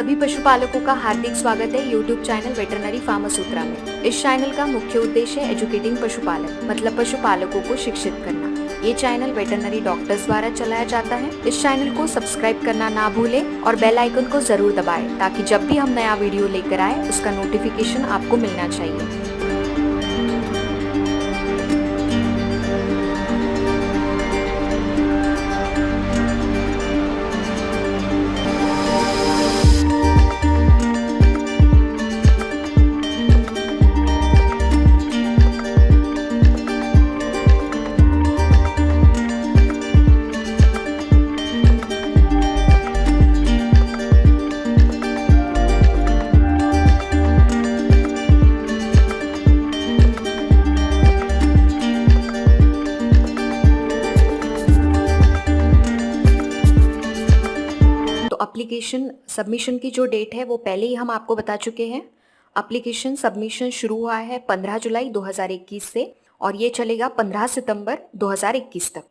सभी पशुपालकों का हार्दिक स्वागत है YouTube चैनल वेटरनरी फार्मा सूत्रा में। इस चैनल का मुख्य उद्देश्य है एजुकेटिंग पशुपालक मतलब पशुपालकों को शिक्षित करना। ये चैनल वेटरनरी डॉक्टर्स द्वारा चलाया जाता है। इस चैनल को सब्सक्राइब करना ना भूलें और बेल आइकन को जरूर दबाएं ताकि जब भी हम नया वीडियो लेकर आए उसका नोटिफिकेशन आपको मिलना चाहिए। एप्लीकेशन सबमिशन की जो डेट है वो पहले ही हम आपको बता चुके हैं। एप्लीकेशन सबमिशन शुरू हुआ है 15 जुलाई 2021 से और ये चलेगा 15 सितंबर 2021 तक।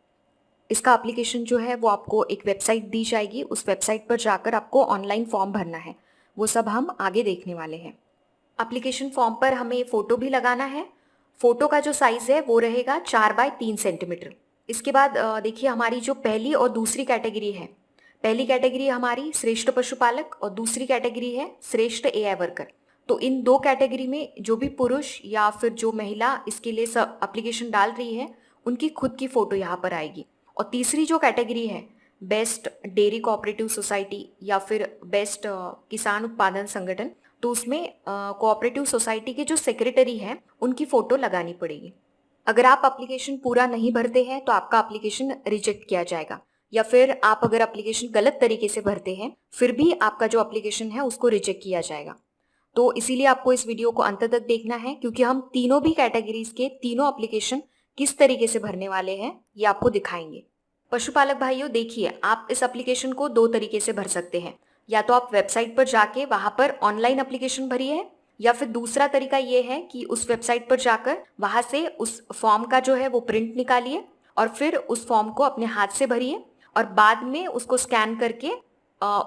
इसका एप्लीकेशन जो है वो आपको एक वेबसाइट दी जाएगी, उस वेबसाइट पर जाकर आपको ऑनलाइन फॉर्म भरना है। वो सब हम आगे देखने वाले हैं। एप्लीकेशन फॉर्म पर हमें फ़ोटो भी लगाना है। फ़ोटो का जो साइज़ है वो रहेगा 4 बाय 3 सेंटीमीटर। इसके बाद देखिए हमारी जो पहली और दूसरी कैटेगरी है, पहली कैटेगरी हमारी श्रेष्ठ पशुपालक और दूसरी कैटेगरी है श्रेष्ठ एआई वर्कर। तो इन दो कैटेगरी में जो भी पुरुष या फिर जो महिला इसके लिए सब एप्लीकेशन डाल रही है उनकी खुद की फ़ोटो यहाँ पर आएगी। और तीसरी जो कैटेगरी है बेस्ट डेयरी कोऑपरेटिव सोसाइटी या फिर बेस्ट किसान उत्पादन संगठन, तो उसमें कोऑपरेटिव सोसाइटी के जो सेक्रेटरी हैं उनकी फ़ोटो लगानी पड़ेगी। अगर आप एप्लीकेशन पूरा नहीं भरते हैं तो आपका एप्लीकेशन रिजेक्ट किया जाएगा, या फिर आप अगर एप्लीकेशन गलत तरीके से भरते हैं फिर भी आपका जो एप्लीकेशन है उसको रिजेक्ट किया जाएगा। तो इसीलिए आपको इस वीडियो को अंत तक देखना है क्योंकि हम तीनों भी कैटेगरीज के तीनों एप्लीकेशन किस तरीके से भरने वाले हैं ये आपको दिखाएंगे। पशुपालक भाइयों देखिए, आप इस एप्लीकेशन को दो तरीके से भर सकते हैं। या तो आप वेबसाइट पर जाके वहां पर ऑनलाइन एप्लीकेशन भरिए, या फिर दूसरा तरीका ये है कि उस वेबसाइट पर जाकर वहां से उस फॉर्म का जो है वो प्रिंट निकालिए और फिर उस फॉर्म को अपने हाथ से भरिए और बाद में उसको स्कैन करके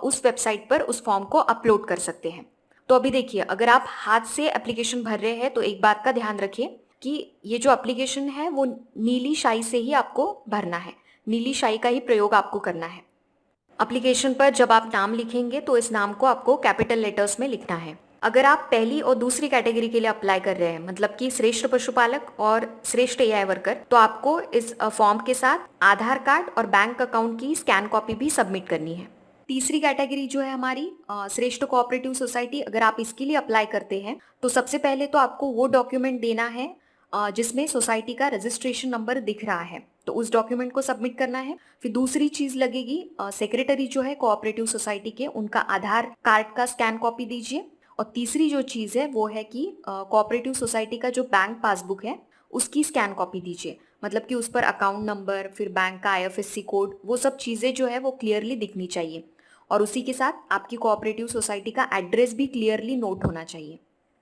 उस वेबसाइट पर उस फॉर्म को अपलोड कर सकते हैं। तो अभी देखिए, अगर आप हाथ से एप्लीकेशन भर रहे हैं तो एक बात का ध्यान रखिए कि ये जो एप्लीकेशन है वो नीली शाई से ही आपको भरना है, नीली शाई का ही प्रयोग आपको करना है। एप्लीकेशन पर जब आप नाम लिखेंगे तो इस नाम को आपको कैपिटल लेटर्स में लिखना है। अगर आप पहली और दूसरी कैटेगरी के लिए अप्लाई कर रहे हैं मतलब कि श्रेष्ठ पशुपालक और श्रेष्ठ एआई वर्कर, तो आपको इस फॉर्म के साथ आधार कार्ड और बैंक अकाउंट की स्कैन कॉपी भी सबमिट करनी है। तीसरी कैटेगरी जो है हमारी श्रेष्ठ कोऑपरेटिव सोसाइटी, अगर आप इसके लिए अप्लाई करते हैं तो सबसे पहले तो आपको वो डॉक्यूमेंट देना है जिसमें सोसाइटी का रजिस्ट्रेशन नंबर दिख रहा है, तो उस डॉक्यूमेंट को सबमिट करना है। फिर दूसरी चीज लगेगी, सेक्रेटरी जो है कोऑपरेटिव सोसाइटी के उनका आधार कार्ड का स्कैन कॉपी दीजिए। और तीसरी जो चीज़ है वो है कि कोऑपरेटिव सोसाइटी का जो बैंक पासबुक है उसकी स्कैन कॉपी दीजिए, मतलब कि उस पर अकाउंट नंबर फिर बैंक का आईएफएससी कोड वो सब चीज़ें जो है वो क्लियरली दिखनी चाहिए। और उसी के साथ आपकी कोऑपरेटिव सोसाइटी का एड्रेस भी क्लियरली नोट होना चाहिए।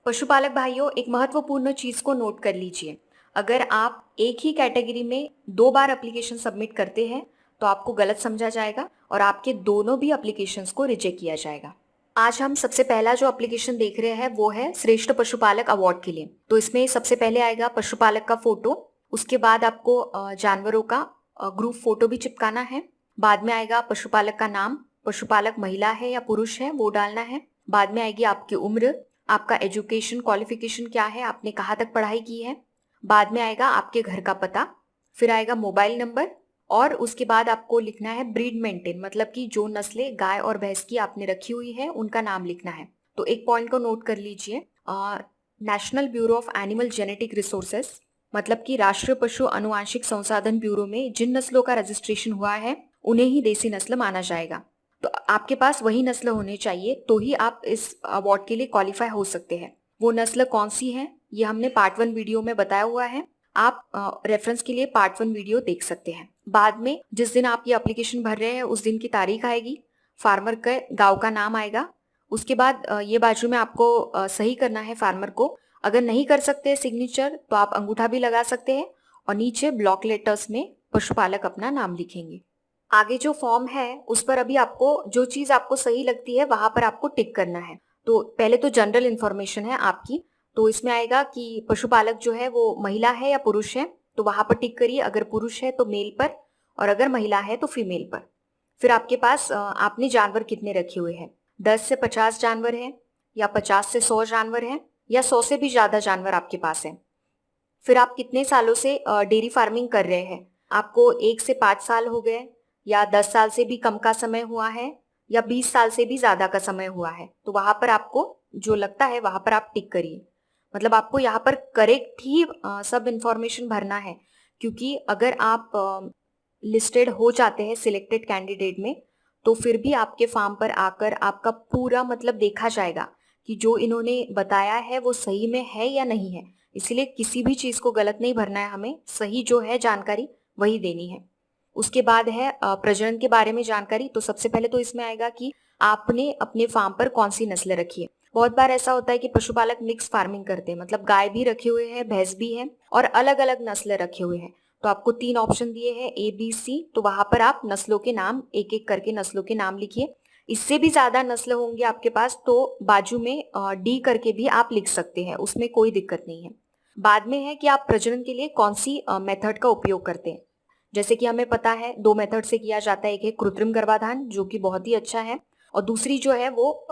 पशुपालक भाइयों, एक महत्वपूर्ण चीज़ को नोट कर लीजिए, अगर आप एक ही कैटेगरी में 2 बार एप्लीकेशन सबमिट करते हैं तो आपको गलत समझा जाएगा और आपके दोनों भी एप्लीकेशंस को रिजेक्ट किया जाएगा। आज हम सबसे पहला जो एप्लीकेशन देख रहे हैं वो है श्रेष्ठ पशुपालक अवार्ड के लिए। तो इसमें सबसे पहले आएगा पशुपालक का फोटो, उसके बाद आपको जानवरों का ग्रुप फोटो भी चिपकाना है। बाद में आएगा पशुपालक का नाम, पशुपालक महिला है या पुरुष है वो डालना है। बाद में आएगी आपकी उम्र, आपका एजुकेशन क्वालिफिकेशन क्या है, आपने कहाँ तक पढ़ाई की है। बाद में आएगा आपके घर का पता, फिर आएगा मोबाइल नंबर और उसके बाद आपको लिखना है ब्रीड मेंटेन, मतलब कि जो नस्लें गाय और भैंस की आपने रखी हुई है उनका नाम लिखना है। तो एक पॉइंट को नोट कर लीजिए, national bureau of animal genetic resources मतलब कि राष्ट्रीय पशु अनुवांशिक संसाधन ब्यूरो में जिन नस्लों का रजिस्ट्रेशन हुआ है उन्हें ही देसी नस्ल माना जाएगा। तो आपके पास वही नस्ल होने चाहिए तो ही आप इस अवार्ड के लिए क्वालिफाई हो सकते हैं। वो नस्ल कौन सी है ये हमने पार्ट 1 वीडियो में बताया हुआ है, आप रेफरेंस के लिए पार्ट 1 वीडियो देख सकते हैं। बाद में जिस दिन आप ये एप्लीकेशन भर रहे हैं उस दिन की तारीख आएगी, फार्मर के गांव का नाम आएगा, उसके बाद ये बाजू में आपको सही करना है फार्मर को। अगर नहीं कर सकते सिग्नेचर तो आप अंगूठा भी लगा सकते हैं और नीचे ब्लॉक लेटर्स में पशुपालक अपना नाम लिखेंगे। आगे जो फॉर्म है उस पर अभी आपको जो चीज आपको सही लगती है वहां पर आपको टिक करना है। तो पहले तो जनरल इन्फॉर्मेशन है आपकी, तो इसमें आएगा कि पशुपालक जो है वो महिला है या पुरुष है, तो वहां पर टिक करिए। अगर पुरुष है तो मेल पर, और अगर महिला है तो फीमेल पर। फिर आपके पास आपने जानवर कितने रखे हुए हैं, 10 से 50 जानवर हैं, या 50 से 100 जानवर हैं, या 100 से भी ज्यादा जानवर आपके पास है। फिर आप कितने सालों से डेयरी फार्मिंग कर रहे हैं, आपको 1 से 5 साल हो गए, या 10 साल से भी कम का समय हुआ है, या 20 साल से भी ज्यादा का समय हुआ है, तो वहां पर आपको जो लगता है वहां पर आप टिक करिए। मतलब आपको यहाँ पर करेक्ट ही सब इंफॉर्मेशन भरना है, क्योंकि अगर आप लिस्टेड हो जाते हैं सिलेक्टेड कैंडिडेट में, तो फिर भी आपके फार्म पर आकर आपका पूरा मतलब देखा जाएगा कि जो इन्होंने बताया है वो सही में है या नहीं है। इसलिए किसी भी चीज को गलत नहीं भरना है, हमें सही जो है जानकारी वही देनी है। उसके बाद है प्रजनन के बारे में जानकारी। तो सबसे पहले तो इसमें आएगा कि आपने अपने फार्म पर कौन सी नस्लें रखी है। बहुत बार ऐसा होता है कि पशुपालक मिक्स फार्मिंग करते हैं, मतलब गाय भी रखे हुए हैं, भैंस भी है, और अलग अलग नस्लें रखे हुए हैं। तो आपको 3 ऑप्शन दिए हैं, A B C। तो वहां पर आप नस्लों के नाम एक एक करके नस्लों के नाम लिखिए। इससे भी ज्यादा नस्ल होंगे आपके पास तो बाजू में D करके भी आप लिख सकते हैं, उसमें कोई दिक्कत नहीं है। बाद में है कि आप प्रजनन के लिए कौन सी मेथड का उपयोग करते हैं। जैसे कि हमें पता है 2 मेथड से किया जाता है, एक है कृत्रिम गर्भाधान जो कि बहुत ही अच्छा है, और दूसरी जो है वो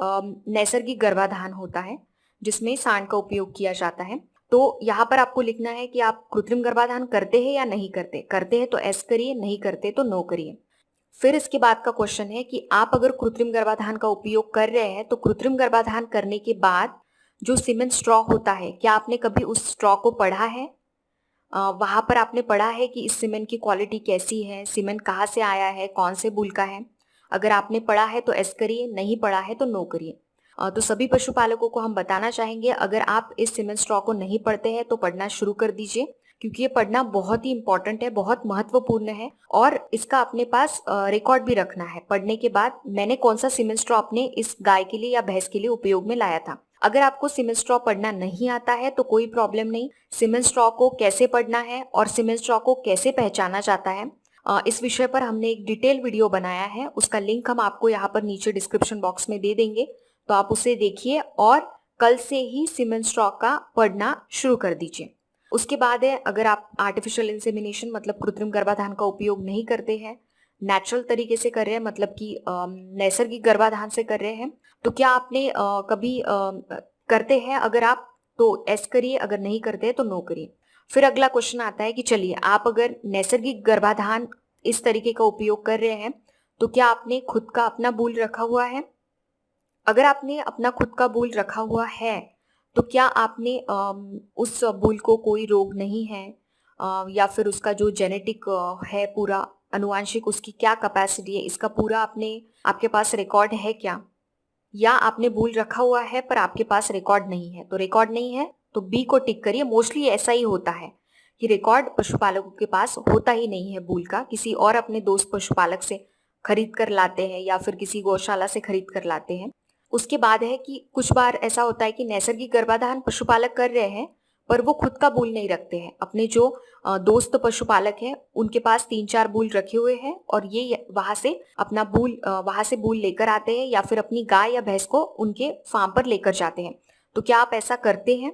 नैसर्गिक गर्भाधान होता है जिसमें सांड का उपयोग किया जाता है। तो यहाँ पर आपको लिखना है कि आप कृत्रिम गर्भाधान करते हैं या नहीं करते। करते हैं तो एस करिए, नहीं करते तो नो करिए। फिर इसके बाद का क्वेश्चन है कि आप अगर कृत्रिम गर्भाधान का उपयोग कर रहे हैं तो कृत्रिम गर्भाधान करने के बाद जो सीमेंट स्ट्रॉ होता है, क्या आपने कभी उस स्ट्रॉ को पढ़ा है? वहां पर आपने पढ़ा है कि इस सीमेंट की क्वालिटी कैसी है, सीमेंट कहाँ से आया है, कौन से बुल का है। अगर आपने पढ़ा है तो एस करिए, नहीं पढ़ा है तो नो करिए। तो सभी पशुपालकों को हम बताना चाहेंगे, अगर आप इस सीमेंट स्ट्रॉ को नहीं पढ़ते हैं तो पढ़ना शुरू कर दीजिए, क्योंकि ये पढ़ना बहुत ही इंपॉर्टेंट है, बहुत महत्वपूर्ण है, और इसका अपने पास रिकॉर्ड भी रखना है पढ़ने के बाद मैंने कौन सा सीमेंट स्ट्रॉ अपने इस गाय के लिए या भैंस के लिए उपयोग में लाया था। अगर आपको सीमेंट स्ट्रॉ पढ़ना नहीं आता है तो कोई प्रॉब्लम नहीं। सीमेंट स्ट्रॉ को कैसे पढ़ना है और सीमेंट स्ट्रॉ को कैसे पहचाना जाता है, इस विषय पर हमने एक डिटेल वीडियो बनाया है, उसका लिंक हम आपको यहाँ पर नीचे डिस्क्रिप्शन बॉक्स में दे देंगे, तो आप उसे देखिए और कल से ही सीमेंट स्ट्रॉ का पढ़ना शुरू कर दीजिए। उसके बाद है, अगर आप आर्टिफिशियल इंसेमिनेशन मतलब कृत्रिम गर्भाधान का उपयोग नहीं करते हैं, नेचुरल तरीके से कर रहे हैं, मतलब कि नैसर्गिक गर्भाधान से कर रहे हैं, तो क्या आपने कभी करते हैं? अगर आप तो एस करिए, अगर नहीं करते हैं तो नो करिए। फिर अगला क्वेश्चन आता है कि चलिए आप अगर नैसर्गिक गर्भाधान इस तरीके का उपयोग कर रहे हैं तो क्या आपने खुद का अपना बूल रखा हुआ है? अगर आपने अपना खुद का बूल रखा हुआ है तो क्या आपने उस बूल को कोई रोग नहीं है, या फिर उसका जो जेनेटिक है पूरा अनुवांशिक उसकी क्या कैपेसिटी है, इसका पूरा आपके पास रिकॉर्ड है क्या? या आपने बूल रखा हुआ है पर आपके पास रिकॉर्ड नहीं है? तो रिकॉर्ड नहीं है तो बी को टिक करिए। मोस्टली ऐसा ही होता है कि रिकॉर्ड पशुपालकों के पास होता ही नहीं है बूल का, किसी और अपने दोस्त पशुपालक से खरीद कर लाते हैं या फिर किसी गौशाला से खरीद कर लाते हैं। उसके बाद है कि कुछ बार ऐसा होता है कि नैसर्गिक गर्भाधान पशुपालक कर रहे हैं पर वो खुद का बूल नहीं रखते हैं, अपने जो दोस्त पशुपालक हैं उनके पास 3-4 बूल रखे हुए हैं और ये वहां से अपना बूल वहां से बूल लेकर आते हैं या फिर अपनी गाय या भैंस को उनके फार्म पर लेकर जाते हैं। तो क्या आप ऐसा करते हैं?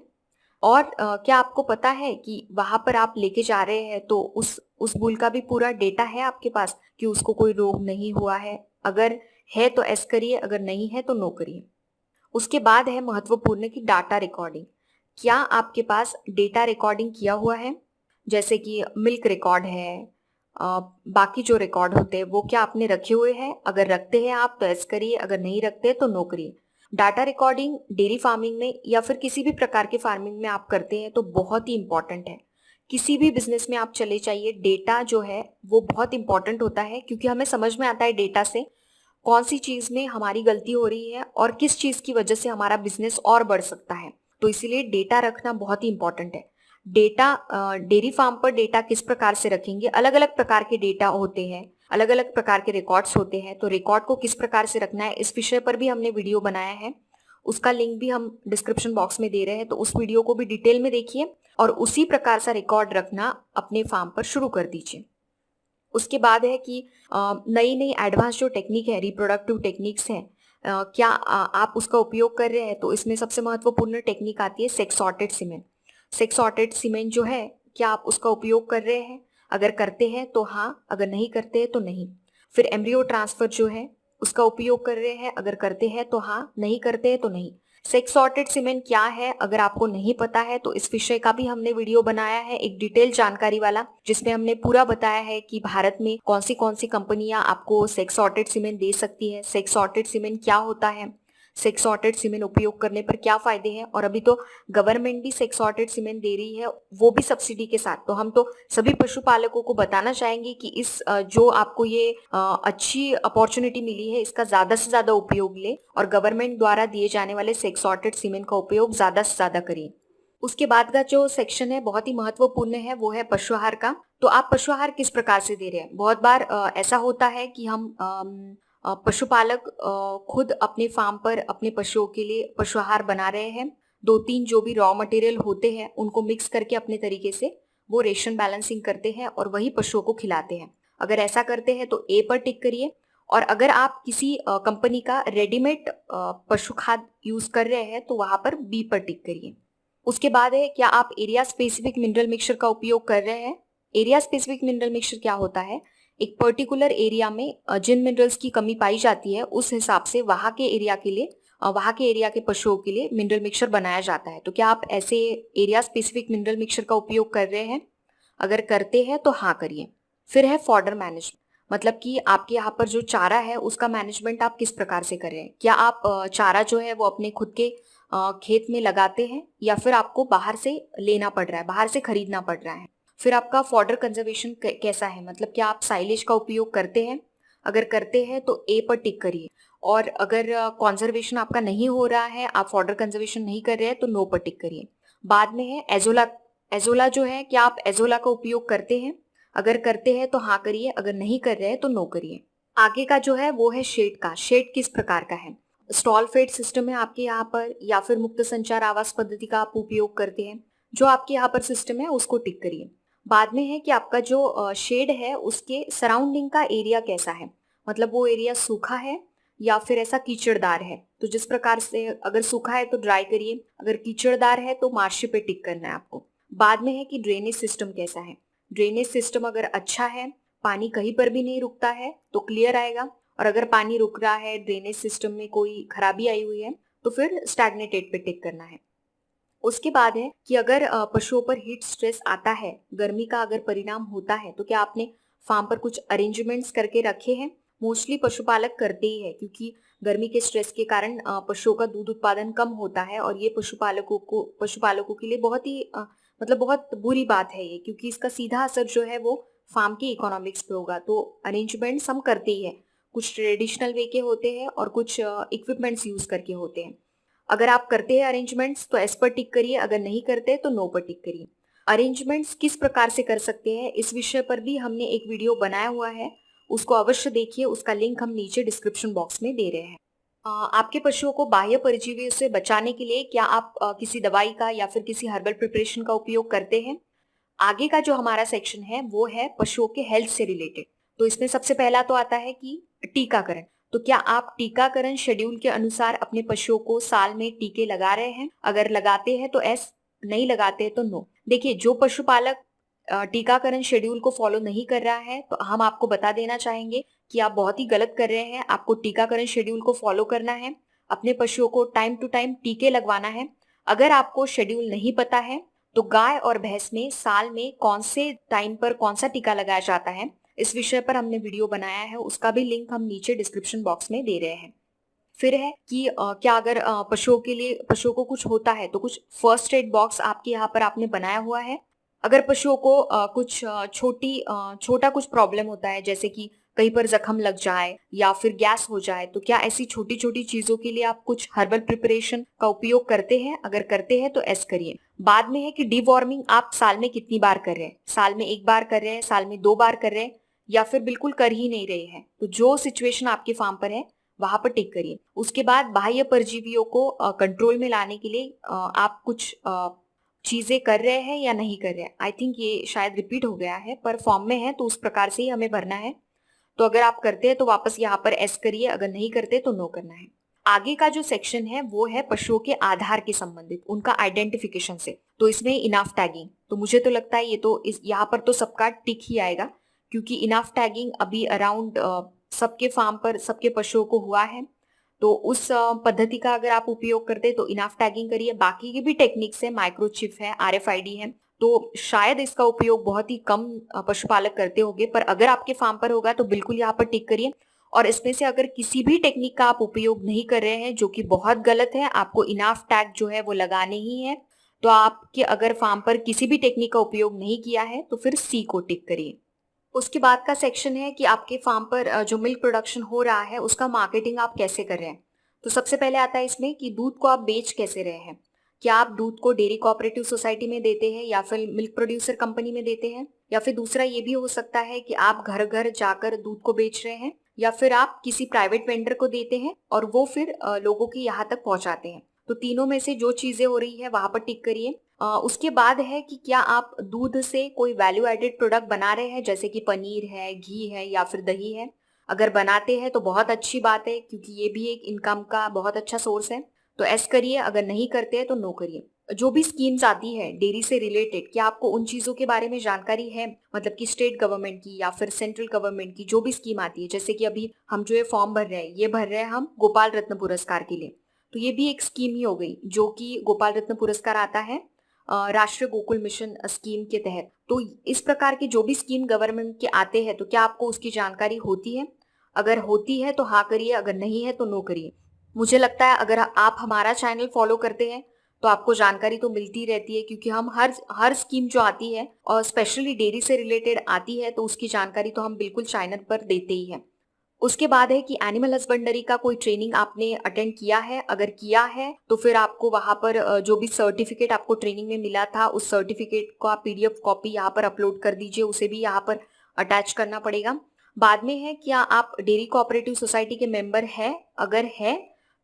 और क्या आपको पता है कि वहां पर आप लेके जा रहे हैं तो उस बूल का भी पूरा डेटा है आपके पास कि उसको कोई रोग नहीं हुआ है? अगर है तो एस करिए, अगर नहीं है तो नो करिए। उसके बाद है महत्वपूर्ण की डाटा रिकॉर्डिंग। क्या आपके पास डेटा रिकॉर्डिंग किया हुआ है? जैसे कि मिल्क रिकॉर्ड है, बाकी जो रिकॉर्ड होते हैं वो क्या आपने रखे हुए हैं? अगर रखते हैं आप तो एस करिए, अगर नहीं रखते तो नो करिए। डाटा रिकॉर्डिंग डेयरी फार्मिंग में या फिर किसी भी प्रकार के फार्मिंग में आप करते हैं तो बहुत ही इंपॉर्टेंट है। किसी भी बिजनेस में आप चले जाइए, डेटा जो है वो बहुत इंपॉर्टेंट होता है, क्योंकि हमें समझ में आता है डेटा से कौन सी चीज में हमारी गलती हो रही है और किस चीज की वजह से हमारा बिजनेस और बढ़ सकता है। तो इसीलिए डेटा रखना बहुत ही इंपॉर्टेंट है। डेटा डेयरी फार्म पर डेटा किस प्रकार से रखेंगे? अलग अलग प्रकार के डेटा होते हैं, अलग अलग प्रकार के रिकॉर्ड्स होते हैं, तो रिकॉर्ड को किस प्रकार से रखना है इस विषय पर भी हमने वीडियो बनाया है, उसका लिंक भी हम डिस्क्रिप्शन बॉक्स में दे रहे हैं, तो उस वीडियो को भी डिटेल में देखिए और उसी प्रकार सा रिकॉर्ड रखना अपने फार्म पर शुरू कर दीजिए। उसके बाद है कि नई नई एडवांस जो टेक्निक है, रिप्रोडक्टिव टेक्निक्स हैं, क्या आप उसका उपयोग कर रहे हैं? तो इसमें सबसे महत्वपूर्ण टेक्निक आती है sex sorted cement. Sex sorted cement जो है, क्या आप उसका उपयोग कर रहे हैं? अगर करते हैं तो हाँ, अगर नहीं करते हैं तो नहीं। फिर एम्ब्रियो ट्रांसफर जो है उसका उपयोग कर रहे हैं, अगर करते हैं तो हाँ, नहीं करते हैं तो नहीं। सेक्स सॉर्टेड सीमेंट क्या है, अगर आपको नहीं पता है तो इस विषय का भी हमने वीडियो बनाया है, एक डिटेल जानकारी वाला, जिसमें हमने पूरा बताया है कि भारत में कौन सी कंपनियां आपको सेक्स सॉर्टेड सीमेंट दे सकती है, सेक्स सॉर्टेड सीमेंट क्या होता है, सेक्स सॉर्टेड सीमेंट उपयोग करने पर क्या फायदे हैं। और अभी तो गवर्नमेंट भी सेक्स सॉर्टेड सीमेंट दे रही है, वो भी सब्सिडी के साथ। तो हम तो सभी पशुपालकों को बताना चाहेंगे कि इस जो आपको ये अच्छी अपॉर्चुनिटी मिली है, इसका ज्यादा से ज्यादा उपयोग ले और गवर्नमेंट द्वारा दिए जाने वाले सेक्स सॉर्टेड सीमेंट का उपयोग ज्यादा से ज्यादा करिए। उसके बाद का जो सेक्शन है बहुत ही महत्वपूर्ण है, वो है पशु आहार का। तो आप पशु आहार किस प्रकार से दे रहे हैं? बहुत बार ऐसा होता है कि हम पशुपालक खुद अपने फार्म पर अपने पशुओं के लिए पशु आहार बना रहे हैं। 2-3 जो भी रॉ मटेरियल होते हैं उनको मिक्स करके अपने तरीके से वो रेशन बैलेंसिंग करते हैं और वही पशुओं को खिलाते हैं। अगर ऐसा करते हैं तो ए पर टिक करिए। और अगर आप किसी कंपनी का रेडीमेड पशु खाद यूज कर रहे हैं तो वहां पर बी पर टिक करिए। उसके बाद है, क्या आप एरिया स्पेसिफिक मिनरल मिक्सचर का उपयोग कर रहे हैं? एरिया स्पेसिफिक मिनरल मिक्सचर क्या होता है? एक पर्टिकुलर एरिया में जिन मिनरल्स की कमी पाई जाती है उस हिसाब से वहां के एरिया के लिए वहां के एरिया के पशुओं के लिए मिनरल मिक्सचर बनाया जाता है। तो क्या आप ऐसे एरिया स्पेसिफिक मिनरल मिक्सचर का उपयोग कर रहे हैं? अगर करते हैं तो हाँ करिए। फिर है फॉडर मैनेजमेंट, मतलब कि आपके यहाँ पर जो चारा है उसका मैनेजमेंट आप किस प्रकार से कर रहे हैं। क्या आप चारा जो है वो अपने खुद के खेत में लगाते हैं या फिर आपको बाहर से लेना पड़ रहा है, बाहर से खरीदना पड़ रहा है? फिर आपका फॉडर कंजर्वेशन कैसा है, मतलब क्या आप साइलेज का उपयोग करते हैं? अगर करते हैं तो ए पर टिक करिए। और अगर कॉन्जर्वेशन आपका नहीं हो रहा है, आप फॉडर कंजर्वेशन नहीं कर रहे हैं, तो नो पर टिक करिए। बाद में है एजोला। एजोला जो है, क्या आप एजोला का उपयोग करते हैं? अगर करते हैं तो हाँ करिए, अगर नहीं कर रहे हैं तो नो करिए। आगे का जो है वो है शेड का। शेड किस प्रकार का है? स्टॉल फेड सिस्टम है आपके यहाँ पर, या फिर मुक्त संचार आवास पद्धति का आप उपयोग करते हैं? जो आपके यहाँ पर सिस्टम है उसको टिक करिए। बाद में है कि आपका जो शेड है उसके सराउंडिंग का एरिया कैसा है, मतलब वो एरिया सूखा है या फिर ऐसा कीचड़दार है। तो जिस प्रकार से, अगर सूखा है तो ड्राई करिए, अगर कीचड़दार है तो मार्शी पे टिक करना है आपको। बाद में है कि ड्रेनेज सिस्टम कैसा है। ड्रेनेज सिस्टम अगर अच्छा है, पानी कहीं पर भी नहीं रुकता है तो क्लियर आएगा। और अगर पानी रुक रहा है, ड्रेनेज सिस्टम में कोई खराबी आई हुई है, तो फिर स्टैग्नेटेड पे टिक करना है। उसके बाद है कि अगर पशुओं पर हीट स्ट्रेस आता है, गर्मी का अगर परिणाम होता है, तो क्या आपने फार्म पर कुछ अरेंजमेंट्स करके रखे हैं? मोस्टली पशुपालक करते ही है, क्योंकि गर्मी के स्ट्रेस के कारण पशुओं का दूध उत्पादन कम होता है और ये पशुपालकों के लिए बहुत ही मतलब बहुत बुरी बात है ये, क्योंकि इसका सीधा असर जो है वो फार्म की इकोनॉमिक्स पे होगा। तो अरेंजमेंट्स हम करते ही है, कुछ ट्रेडिशनल वे के होते हैं और कुछ इक्विपमेंट्स यूज करके होते हैं। अगर आप करते हैं अरेंजमेंट्स तो एस पर टिक करिए, अगर नहीं करते तो नो पर टिक करिए। अरेंजमेंट्स किस प्रकार से कर सकते हैं, इस विषय पर भी हमने एक वीडियो बनाया हुआ है, उसको अवश्य देखिए, उसका लिंक हम नीचे डिस्क्रिप्शन बॉक्स में दे रहे हैं। आपके पशुओं को बाह्य परजीवियों से बचाने के लिए क्या आप किसी दवाई का या फिर किसी हर्बल प्रिपरेशन का उपयोग करते हैं? आगे का जो हमारा सेक्शन है वो है पशुओं के हेल्थ से रिलेटेड। तो इसमें सबसे पहला तो आता है कि टीकाकरण। तो क्या आप टीकाकरण शेड्यूल के अनुसार अपने पशुओं को साल में टीके लगा रहे हैं? अगर लगाते हैं तो एस, नहीं लगाते हैं तो नो। देखिए, जो पशुपालक टीकाकरण शेड्यूल को फॉलो नहीं कर रहा है तो हम आपको बता देना चाहेंगे कि आप बहुत ही गलत कर रहे हैं। आपको टीकाकरण शेड्यूल को फॉलो करना है, अपने पशुओं को टाइम टू टाइम टीके लगवाना है। अगर आपको शेड्यूल नहीं पता है तो गाय और भैंस में साल में कौन से टाइम पर कौन सा टीका लगाया जाता है, इस विषय पर हमने वीडियो बनाया है, उसका भी लिंक हम नीचे डिस्क्रिप्शन बॉक्स में दे रहे हैं। फिर है कि क्या अगर पशुओं को कुछ होता है तो कुछ फर्स्ट एड बॉक्स आपके यहाँ पर आपने बनाया हुआ है। अगर पशुओं को कुछ छोटा कुछ प्रॉब्लम होता है, जैसे कि कहीं पर जख्म लग जाए या फिर गैस हो जाए, तो क्या ऐसी छोटी छोटी चीजों के लिए आप कुछ हर्बल प्रिपरेशन का उपयोग करते हैं? अगर करते हैं तो एस करिए। बाद में है कि डीवॉर्मिंग आप साल में कितनी बार कर रहे हैं? साल में 1 बार कर रहे हैं, साल में 2 बार कर रहे हैं, या फिर बिल्कुल कर ही नहीं रहे हैं? तो जो सिचुएशन आपके फार्म पर है वहां पर टिक करिए। उसके बाद बाह्य परजीवियों को कंट्रोल में लाने के लिए आप कुछ चीजें कर रहे हैं या नहीं कर रहे हैं। आई थिंक ये शायद रिपीट हो गया है, पर फॉर्म में है तो उस प्रकार से ही हमें भरना है। तो अगर आप करते हैं तो वापस यहाँ पर एस करिए, अगर नहीं करते तो नो करना है। आगे का जो सेक्शन है वो है पशुओं के आधार के संबंधित, उनका आइडेंटिफिकेशन से। तो इसमें इनाफ टैगिंग, तो मुझे तो लगता है ये तो इस यहाँ पर तो सबका टिक ही आएगा, क्योंकि इनाफ टैगिंग अभी अराउंड सबके फार्म पर सबके पशुओं को हुआ है। तो उस पद्धति का अगर आप उपयोग करते हैं तो इनाफ टैगिंग करिए। बाकी की भी टेक्निक्स है, माइक्रोचिप है, आरएफआईडी है, तो शायद इसका उपयोग बहुत ही कम पशुपालक करते होंगे, पर अगर आपके फार्म पर होगा तो बिल्कुल यहाँ पर टिक करिए। और इसमें से अगर किसी भी टेक्निक का आप उपयोग नहीं कर रहे हैं, जो कि बहुत गलत है, आपको इनाफ टैग जो है वो लगाने ही है। तो आपके अगर फार्म पर किसी भी टेक्निक का उपयोग नहीं किया है तो फिर सी को टिक करिए। उसके बाद का सेक्शन है कि आपके फार्म पर जो मिल्क प्रोडक्शन हो रहा है उसका मार्केटिंग आप कैसे कर रहे हैं। तो सबसे पहले आता है इसमें कि दूध को आप बेच कैसे रहे हैं। क्या आप दूध को डेयरी कोऑपरेटिव सोसाइटी में देते हैं, या फिर मिल्क प्रोड्यूसर कंपनी में देते हैं, या फिर दूसरा ये भी हो सकता है कि आप घर घर जाकर दूध को बेच रहे हैं, या फिर आप किसी प्राइवेट वेंडर को देते हैं और वो फिर लोगों के यहाँ तक पहुंचाते हैं। तो तीनों में से जो चीजें हो रही है वहां पर टिक करिए। उसके बाद है कि क्या आप दूध से कोई वैल्यू एडेड प्रोडक्ट बना रहे हैं, जैसे कि पनीर है, घी है, या फिर दही है। अगर बनाते हैं तो बहुत अच्छी बात है, क्योंकि ये भी एक इनकम का बहुत अच्छा सोर्स है, तो एस करिए। अगर नहीं करते हैं तो नो करिए। जो भी स्कीम्स आती है डेयरी से रिलेटेड, क्या आपको उन चीजों के बारे में जानकारी है, मतलब कि स्टेट गवर्नमेंट की या फिर सेंट्रल गवर्नमेंट की जो भी स्कीम आती है। जैसे कि अभी हम जो ये फॉर्म भर रहे हैं, ये भर रहे हैं हम गोपाल रत्न पुरस्कार के लिए, तो ये भी एक स्कीम ही हो गई, जो कि गोपाल रत्न पुरस्कार आता है राष्ट्रीय गोकुल मिशन स्कीम के तहत। तो इस प्रकार की जो भी स्कीम गवर्नमेंट के आते हैं, तो क्या आपको उसकी जानकारी होती है। अगर होती है तो हाँ करिए, अगर नहीं है तो नो करिए। मुझे लगता है अगर आप हमारा चैनल फॉलो करते हैं तो आपको जानकारी तो मिलती रहती है, क्योंकि हम हर स्कीम जो आती है और स्पेशली डेयरी से रिलेटेड आती है तो उसकी जानकारी तो हम बिल्कुल चैनल पर देते ही हैं। उसके बाद है कि एनिमल हस्बेंडरी का कोई ट्रेनिंग आपने अटेंड किया है। अगर किया है तो फिर आपको वहां पर जो भी सर्टिफिकेट आपको ट्रेनिंग में मिला था, उस सर्टिफिकेट को आप पीडीएफ कॉपी यहाँ पर अपलोड कर दीजिए, उसे भी यहाँ पर अटैच करना पड़ेगा। बाद में है क्या आप डेयरी कोऑपरेटिव सोसाइटी के मेंबर है, अगर है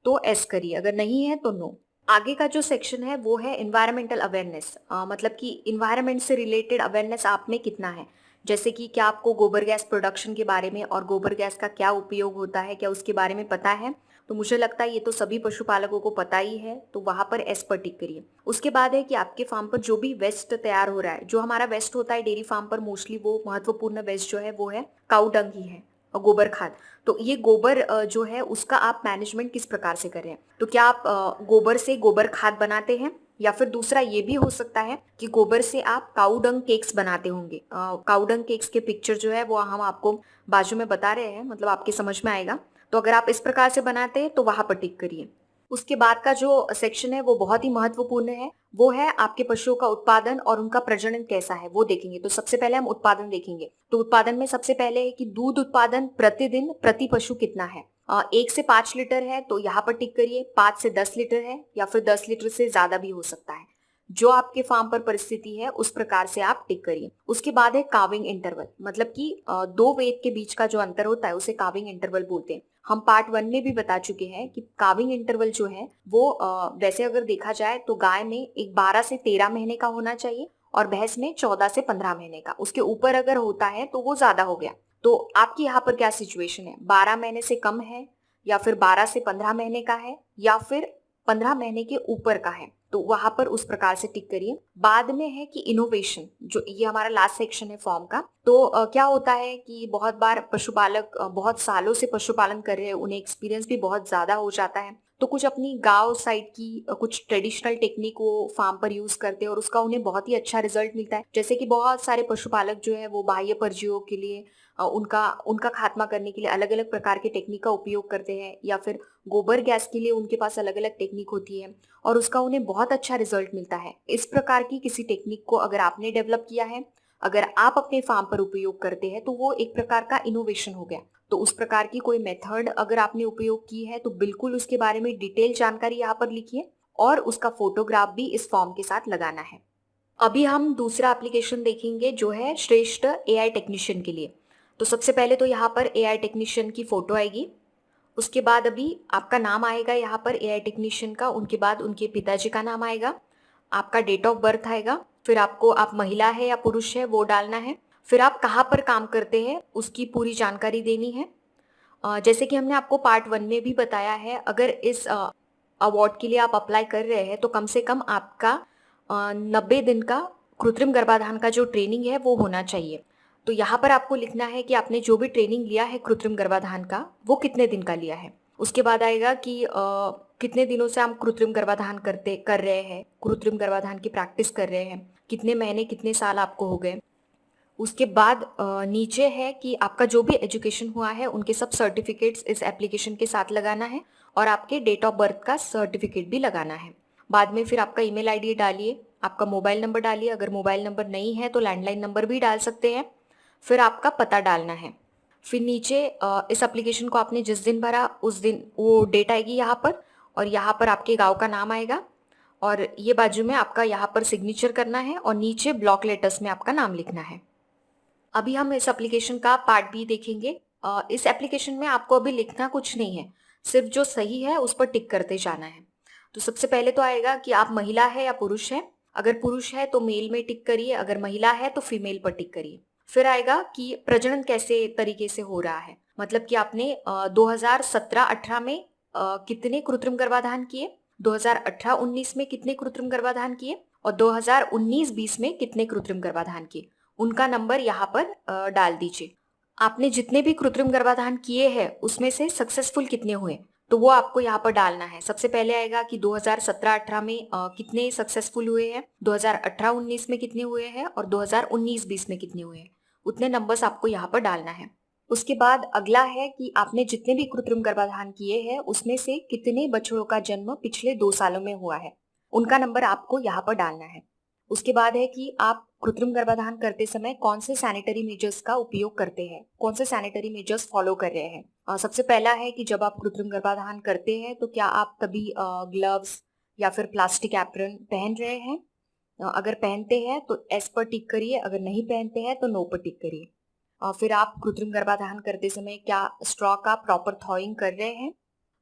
तो एस करिए, अगर नहीं है तो नो। आगे का जो सेक्शन है वो है इन्वायरमेंटल अवेयरनेस, मतलब कि इन्वायरमेंट से रिलेटेड अवेयरनेस आप में कितना है। जैसे कि क्या आपको गोबर गैस प्रोडक्शन के बारे में और गोबर गैस का क्या उपयोग होता है, क्या उसके बारे में पता है। तो मुझे लगता है ये तो सभी पशुपालकों को पता ही है, तो वहां पर एस पर टिक करिए। उसके बाद है कि आपके फार्म पर जो भी वेस्ट तैयार हो रहा है, जो हमारा वेस्ट होता है डेयरी फार्म पर मोस्टली, वो महत्वपूर्ण वेस्ट जो है वो है काऊ डंग ही है और गोबर खाद। तो ये गोबर जो है उसका आप मैनेजमेंट किस प्रकार से कर रहे हैं। तो क्या आप गोबर से गोबर खाद बनाते हैं, या फिर दूसरा ये भी हो सकता है कि गोबर से आप काऊ डंग केक्स बनाते होंगे। काऊ डंग केक्स के पिक्चर जो है वो हम आपको बाजू में बता रहे हैं, मतलब आपके समझ में आएगा। तो अगर आप इस प्रकार से बनाते हैं तो वहां पर टिक करिए। उसके बाद का जो सेक्शन है वो बहुत ही महत्वपूर्ण है, वो है आपके पशुओं का उत्पादन और उनका प्रजनन कैसा है वो देखेंगे। तो सबसे पहले हम उत्पादन देखेंगे। तो उत्पादन में सबसे पहले है कि दूध उत्पादन प्रतिदिन प्रति पशु कितना है। 1 से 5 लीटर है तो यहाँ पर टिक करिए। 5 से 10 लीटर है, या फिर 10 लीटर से ज्यादा भी हो सकता है। जो आपके फार्म पर परिस्थिति है उस प्रकार से आप टिक करिए। उसके बाद है काविंग इंटरवल, मतलब कि दो वेद के बीच का जो अंतर होता है उसे काविंग इंटरवल बोलते हैं। हम पार्ट 1 में भी बता चुके हैं कि काविंग इंटरवल जो है वो वैसे अगर देखा जाए तो गाय में एक 12 से 13 महीने का होना चाहिए, और भैंस में 14 से 15 महीने का। उसके ऊपर अगर होता है तो वो ज्यादा हो गया। तो आपकी यहाँ पर क्या सिचुएशन है, 12 महीने से कम है, या फिर 12 से 15 महीने का है, या फिर 15 महीने के ऊपर का है। तो वहां पर उस प्रकार से टिक करिए। बाद में है कि इनोवेशन, जो ये हमारा लास्ट सेक्शन है फॉर्म का। तो क्या होता है कि बहुत बार पशुपालक बहुत सालों से पशुपालन कर रहे हैं, उन्हें एक्सपीरियंस भी बहुत ज्यादा हो जाता है, तो कुछ अपनी गांव साइड की कुछ ट्रेडिशनल टेक्निक वो फार्म पर यूज करते हैं और उसका उन्हें बहुत ही अच्छा रिजल्ट मिलता है। जैसे कि बहुत सारे पशुपालक जो है वो बाह्य परजीवियों के लिए उनका उनका खात्मा करने के लिए अलग अलग प्रकार के टेक्निक का उपयोग करते हैं, या फिर गोबर गैस के लिए उनके पास अलग अलग टेक्निक होती है और उसका उन्हें बहुत अच्छा रिजल्ट मिलता है। इस प्रकार की किसी टेक्निक को अगर आपने डेवलप किया है, अगर आप अपने फार्म पर उपयोग करते हैं, तो वो एक प्रकार का इनोवेशन हो गया। तो उस प्रकार की कोई मेथड अगर आपने उपयोग की है तो बिल्कुल उसके बारे में डिटेल जानकारी यहाँ पर लिखिए, और उसका फोटोग्राफ भी इस फॉर्म के साथ लगाना है। अभी हम दूसरा एप्लीकेशन देखेंगे जो है श्रेष्ठ एआई टेक्नीशियन के लिए। तो सबसे पहले तो यहाँ पर एआई टेक्नीशियन की फोटो आएगी। उसके बाद अभी आपका नाम आएगा यहाँ पर एआई टेक्नीशियन का, उनके बाद उनके पिताजी का नाम आएगा। आपका डेट ऑफ बर्थ आएगा, फिर आपको आप महिला है या पुरुष है वो डालना है, फिर आप कहाँ पर काम करते हैं उसकी पूरी जानकारी देनी है। जैसे कि हमने आपको पार्ट 1 में भी बताया है, अगर इस अवार्ड के लिए आप अप्लाई कर रहे हैं तो कम से कम आपका 90 दिन का कृत्रिम गर्भाधान का जो ट्रेनिंग है वो होना चाहिए। तो यहाँ पर आपको लिखना है कि आपने जो भी ट्रेनिंग लिया है कृत्रिम गर्भाधान का वो कितने दिन का लिया है। उसके बाद आएगा कि कितने दिनों से आप कृत्रिम गर्भाधान कर रहे हैं, कृत्रिम गर्भाधान की प्रैक्टिस कर रहे हैं, कितने महीने कितने साल आपको हो गए। उसके बाद नीचे है कि आपका जो भी एजुकेशन हुआ है उनके सब सर्टिफिकेट्स इस एप्लीकेशन के साथ लगाना है और आपके डेट ऑफ बर्थ का सर्टिफिकेट भी लगाना है। बाद में फिर आपका ईमेल आईडी डालिए, आपका मोबाइल नंबर डालिए, अगर मोबाइल नंबर नहीं है तो लैंडलाइन नंबर भी डाल सकते हैं। फिर आपका पता डालना है। फिर नीचे इस एप्लीकेशन को आपने जिस दिन भरा उस दिन वो डेट आएगी यहाँ पर, और यहाँ पर आपके गांव का नाम आएगा, और ये बाजू में आपका यहाँ पर सिग्नेचर करना है और नीचे ब्लॉक लेटर्स में आपका नाम लिखना है। अभी हम इस एप्लीकेशन का पार्ट बी देखेंगे। इस एप्लीकेशन में आपको अभी लिखना कुछ नहीं है, सिर्फ जो सही है उस पर टिक करते जाना है। तो सबसे पहले तो आएगा कि आप महिला है या पुरुष है। अगर पुरुष है तो मेल में टिक करिए, अगर महिला है तो फीमेल पर टिक करिए। फिर आएगा कि प्रजनन कैसे तरीके से हो रहा है, मतलब कि आपने 2017-18 में कितने कृत्रिम गर्भाधान किए, 2018-19 में कितने कृत्रिम गर्भाधान किए, और 2019-20 में कितने कृत्रिम गर्भाधान किए, उनका नंबर यहाँ पर डाल दीजिए। आपने जितने भी कृत्रिम गर्भाधान किए हैं उसमें से सक्सेसफुल कितने हुए तो वो आपको यहाँ पर डालना है। सबसे पहले आएगा कि 2017-18 में कितने सक्सेसफुल हुए हैं, 2018-19 में कितने हुए हैं और 2019-20 में कितने हुए हैं, उतने नंबर्स आपको यहाँ पर डालना है। उसके बाद अगला है कि आपने जितने भी कृत्रिम गर्भाधान किए हैं उसमें से कितने बछड़ों का जन्म पिछले 2 सालों में हुआ है, उनका नंबर आपको यहाँ पर डालना है। उसके बाद है कि आप कृत्रिम गर्भाधान करते समय कौन से सैनिटरी मेजर्स का उपयोग करते हैं, कौन से सैनिटरी मेजर्स फॉलो कर रहे हैं। सबसे पहला है कि जब आप कृत्रिम गर्भाधान करते हैं तो क्या आप तभी ग्लव्स या फिर प्लास्टिक एप्रन पहन रहे हैं। अगर पहनते हैं तो एस पर टिक करिए, अगर नहीं पहनते हैं तो नो पर टिक करिए। फिर आप कृत्रिम गर्भाधान करते समय क्या स्ट्रॉ का प्रॉपर थॉइंग कर रहे हैं।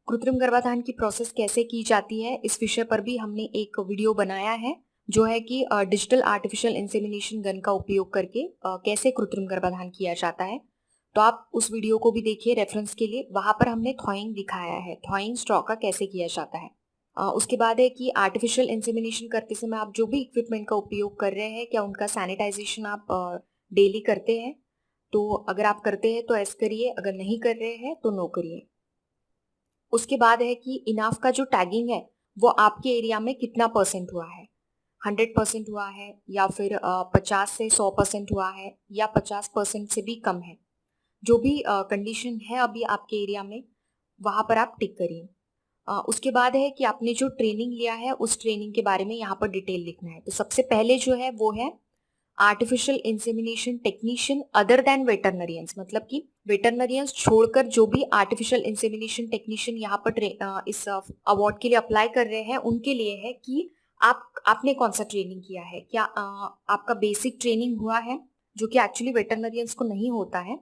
कृत्रिम गर्भाधान की प्रोसेस कैसे की जाती है इस विषय पर भी हमने एक वीडियो बनाया है, जो है कि डिजिटल आर्टिफिशियल इंसेमिनेशन गन का उपयोग करके कैसे कृत्रिम गर्भाधान किया जाता है। तो आप उस वीडियो को भी देखिए रेफरेंस के लिए, वहां पर हमने थॉइंग दिखाया है, थॉइंग स्ट्रॉ का कैसे किया जाता है। उसके बाद है कि आर्टिफिशियल इंसेमिनेशन करते समय आप जो भी इक्विपमेंट का उपयोग कर रहे हैं क्या उनका सैनिटाइजेशन आप डेली करते हैं। तो अगर आप करते हैं तो एस करिए, अगर नहीं कर रहे हैं तो नो करिए। उसके बाद है कि इनाफ का जो टैगिंग है वो आपके एरिया में कितना परसेंट हुआ है, 100% हुआ है या फिर 50 से 100% हुआ है या 50% से भी कम है। जो भी कंडीशन है अभी आपके एरिया में वहां पर आप टिक करिए। उसके बाद है कि आपने जो ट्रेनिंग लिया है उस ट्रेनिंग के बारे में यहाँ पर डिटेल लिखना है। तो सबसे पहले जो है वो है artificial insemination technician other than veterinarians, मतलब कि वेटरनरियंस छोड़कर जो भी आर्टिफिशियल इंसेमिनेशन टेक्नीशियन यहाँ पर इस अवार्ड के लिए अप्लाई कर रहे हैं उनके लिए है कि आपने कौन सा ट्रेनिंग किया है, क्या आपका बेसिक ट्रेनिंग हुआ है, जो कि एक्चुअली वेटरनरियंस को नहीं होता है,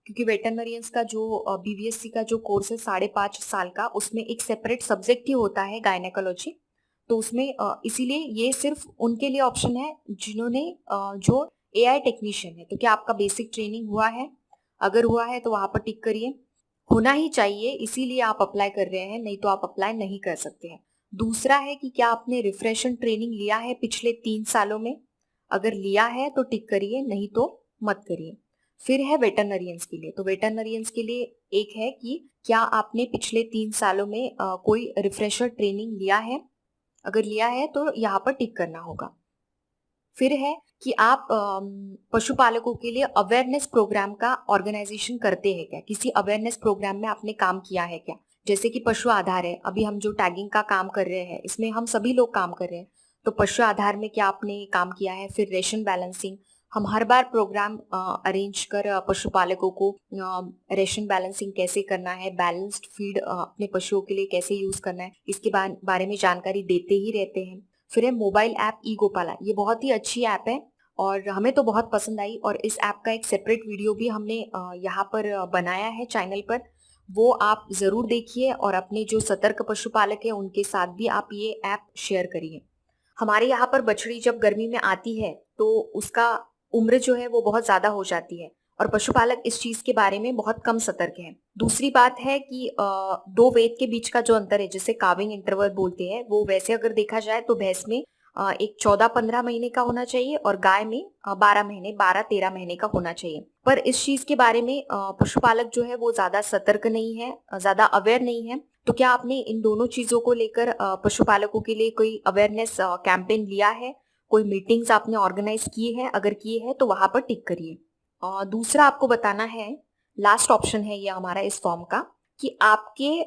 क्योंकि वेटरनरियंस का जो बीवीएससी का जो कोर्स है 5.5 साल का, उसमें एक सेपरेट सब्जेक्ट ही होता है गायनेकोलॉजी। तो उसमें इसीलिए ये सिर्फ उनके लिए ऑप्शन है जिन्होंने जो एआई टेक्नीशियन है। तो क्या आपका बेसिक ट्रेनिंग हुआ है, अगर हुआ है तो वहां पर टिक करिए, होना ही चाहिए इसीलिए आप अप्लाई कर रहे हैं, नहीं तो आप अप्लाई नहीं कर सकते हैं। दूसरा है कि क्या आपने रिफ्रेशन ट्रेनिंग लिया है पिछले 3 सालों में, अगर लिया है तो टिक करिए, नहीं तो मत करिए। फिर है वेटरनरियंस के लिए, तो वेटरनरियंस के लिए एक है कि क्या आपने पिछले 3 सालों में कोई रिफ्रेशर ट्रेनिंग लिया है, अगर लिया है तो यहाँ पर टिक करना होगा। फिर है कि आप पशुपालकों के लिए अवेयरनेस प्रोग्राम का ऑर्गेनाइजेशन करते हैं क्या, किसी अवेयरनेस प्रोग्राम में आपने काम किया है क्या। जैसे कि पशु आधार है, अभी हम जो टैगिंग का काम कर रहे हैं इसमें हम सभी लोग काम कर रहे हैं, तो पशु आधार में क्या आपने काम किया है। फिर रेशन बैलेंसिंग, हम हर बार प्रोग्राम अरेंज कर पशुपालकों को रेशन बैलेंसिंग कैसे करना है, बैलेंस्ड फीड अपने पशुओं के लिए कैसे यूज करना है, इसके बारे में जानकारी देते ही रहते हैं। फिर है मोबाइल ऐप ई गोपाला, ये बहुत ही अच्छी ऐप है और हमें तो बहुत पसंद आई, और इस ऐप का एक सेपरेट वीडियो भी हमने यहाँ पर बनाया है चैनल पर, वो आप जरूर देखिए और अपने जो सतर्क पशुपालक है उनके साथ भी आप ये ऐप शेयर करिए। हमारे यहाँ पर बछड़ी जब गर्मी में आती है तो उसका उम्र जो है वो बहुत ज्यादा हो जाती है और पशुपालक इस चीज के बारे में बहुत कम सतर्क है। दूसरी बात है कि दो वेद के बीच का जो अंतर है जिसे काविंग इंटरवल बोलते हैं, वो वैसे अगर देखा जाए तो भैंस में एक 14-15 महीने का होना चाहिए और गाय में 12 महीने 12-13 महीने का होना चाहिए। पर इस चीज के बारे में पशुपालक जो है वो ज्यादा सतर्क नहीं है, ज्यादा अवेयर नहीं है। तो क्या आपने इन दोनों चीजों को लेकर पशुपालकों के लिए कोई अवेयरनेस कैंपेन लिया है? कोई मीटिंग्स आपने ऑर्गेनाइज की है? अगर की है तो वहां पर टिक करिए। दूसरा आपको बताना है, लास्ट ऑप्शन है ये हमारा इस फॉर्म का, कि आपके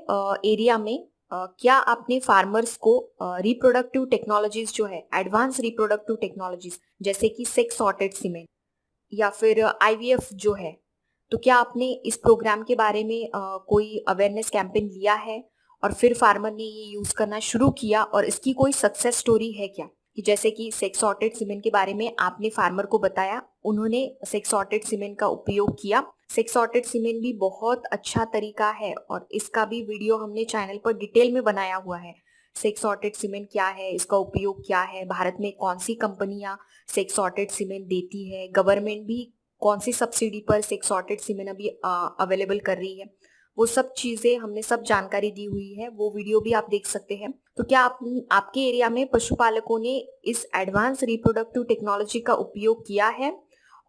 एरिया में क्या आपने फार्मर्स को रिप्रोडक्टिव टेक्नोलॉजीज जो है, एडवांस रिप्रोडक्टिव टेक्नोलॉजीज जैसे कि सेक्स सॉर्टेड सीमेंट या फिर आईवीएफ जो है, तो क्या आपने इस प्रोग्राम के बारे में कोई अवेयरनेस कैंपेन लिया है और फिर फार्मर ने ये यूज करना शुरू किया और इसकी कोई सक्सेस स्टोरी है क्या? कि जैसे कि सेक्स सॉर्टेड सीमेंट के बारे में आपने फार्मर को बताया, उन्होंने सेक्स सॉर्टेड सीमेंट का उपयोग किया। सेक्स सॉर्टेड सीमेंट भी बहुत अच्छा तरीका है और इसका भी वीडियो हमने चैनल पर डिटेल में बनाया हुआ है। सेक्स सॉर्टेड सीमेंट क्या है, इसका उपयोग क्या है, भारत में कौन सी कंपनियां सेक्स सॉर्टेड सीमेंट देती है, गवर्नमेंट भी कौन सी सब्सिडी पर सेक्स सॉर्टेड सीमेंट अभी अवेलेबल कर रही है, वो सब चीजें हमने सब जानकारी दी हुई है, वो वीडियो भी आप देख सकते हैं। तो क्या आपके एरिया में पशुपालकों ने इस एडवांस रिप्रोडक्टिव टेक्नोलॉजी का उपयोग किया है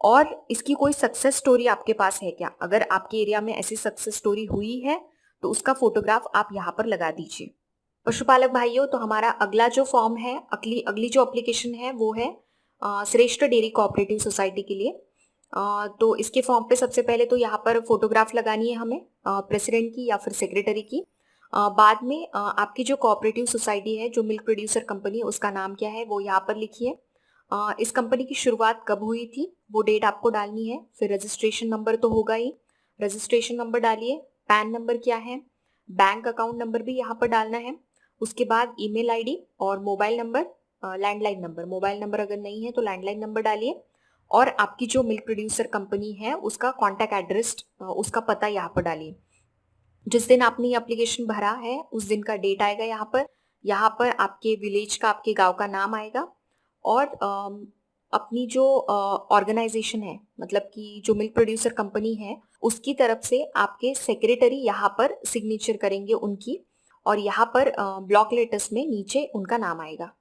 और इसकी कोई सक्सेस स्टोरी आपके पास है क्या? अगर आपके एरिया में ऐसी सक्सेस स्टोरी हुई है तो उसका फोटोग्राफ आप यहाँ पर लगा दीजिए। पशुपालक भाइयों, तो हमारा अगला जो फॉर्म है, अगली अगली जो एप्लीकेशन है वो है श्रेष्ठ डेयरी कोऑपरेटिव सोसाइटी के लिए। तो इसके फॉर्म पे सबसे पहले तो यहाँ पर फोटोग्राफ लगानी है हमें, प्रेसिडेंट की या फिर सेक्रेटरी की। बाद में आपकी जो कोऑपरेटिव सोसाइटी है, जो मिल्क प्रोड्यूसर कंपनी, उसका नाम क्या है वो यहाँ पर लिखिए। इस कंपनी की शुरुआत कब हुई थी वो डेट आपको डालनी है। फिर रजिस्ट्रेशन नंबर तो होगा ही, रजिस्ट्रेशन नंबर डालिए। पैन नंबर क्या है, बैंक अकाउंट नंबर भी यहाँ पर डालना है। उसके बाद ईमेल आईडी और mobile number, landline number, mobile number अगर नहीं है तो लैंडलाइन नंबर डालिए। और आपकी जो मिल्क प्रोड्यूसर कंपनी है उसका कॉन्टैक्ट एड्रेस, उसका पता यहाँ पर डालिए। जिस दिन आपने ये एप्लीकेशन भरा है उस दिन का डेट आएगा यहाँ पर आपके विलेज का, आपके गांव का नाम आएगा। और अपनी जो ऑर्गेनाइजेशन है, मतलब कि जो मिल्क प्रोड्यूसर कंपनी है, उसकी तरफ से आपके सेक्रेटरी यहाँ पर सिग्नेचर करेंगे उनकी, और यहाँ पर ब्लॉक लेटर्स में नीचे उनका नाम आएगा।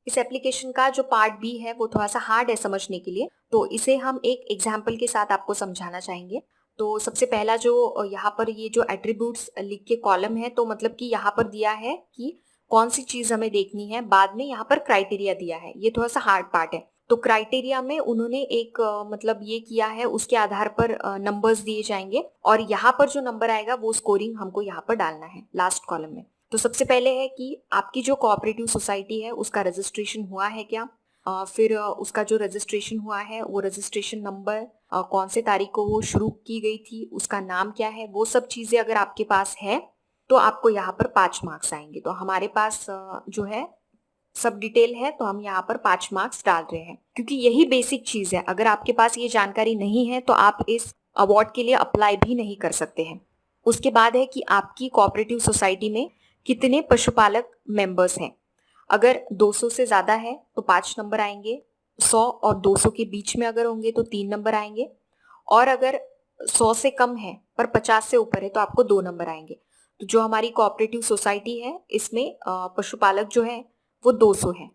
इस एप्लीकेशन का जो पार्ट बी है वो थोड़ा सा हार्ड है समझने के लिए, तो इसे हम एक एग्जाम्पल के साथ आपको समझाना चाहेंगे। तो सबसे पहला जो यहाँ पर ये जो एट्रीब्यूट्स लिख के कॉलम है, तो मतलब कि यहाँ पर दिया है कि कौन सी चीज हमें देखनी है, बाद में यहाँ पर क्राइटेरिया दिया है, ये थोड़ा सा हार्ड पार्ट है। तो क्राइटेरिया में उन्होंने एक मतलब ये किया है, उसके आधार पर नंबर्स दिए जाएंगे और यहाँ पर जो नंबर आएगा वो स्कोरिंग हमको यहाँ पर डालना है लास्ट कॉलम में। तो सबसे पहले है कि आपकी जो कोऑपरेटिव सोसाइटी है उसका रजिस्ट्रेशन हुआ है क्या, फिर उसका जो रजिस्ट्रेशन हुआ है वो रजिस्ट्रेशन नंबर, कौन से तारीख को वो शुरू की गई थी, उसका नाम क्या है, वो सब चीजें अगर आपके पास है तो आपको यहाँ पर 5 मार्क्स आएंगे। तो हमारे पास जो है सब डिटेल है, तो हम यहाँ पर 5 मार्क्स डाल रहे हैं क्योंकि यही बेसिक चीज है। अगर आपके पास ये जानकारी नहीं है तो आप इस अवार्ड के लिए अप्लाई भी नहीं कर सकते हैं। उसके बाद है कि आपकी कोऑपरेटिव सोसाइटी में कितने पशुपालक मेंबर्स हैं। अगर 200 से ज्यादा है तो 5 नंबर आएंगे, 100 और 200 के बीच में अगर होंगे तो 3 नंबर आएंगे, और अगर 100 से कम है पर 50 से ऊपर है तो आपको 2 नंबर आएंगे। तो जो हमारी कोऑपरेटिव सोसाइटी है इसमें पशुपालक जो है वो 200 है,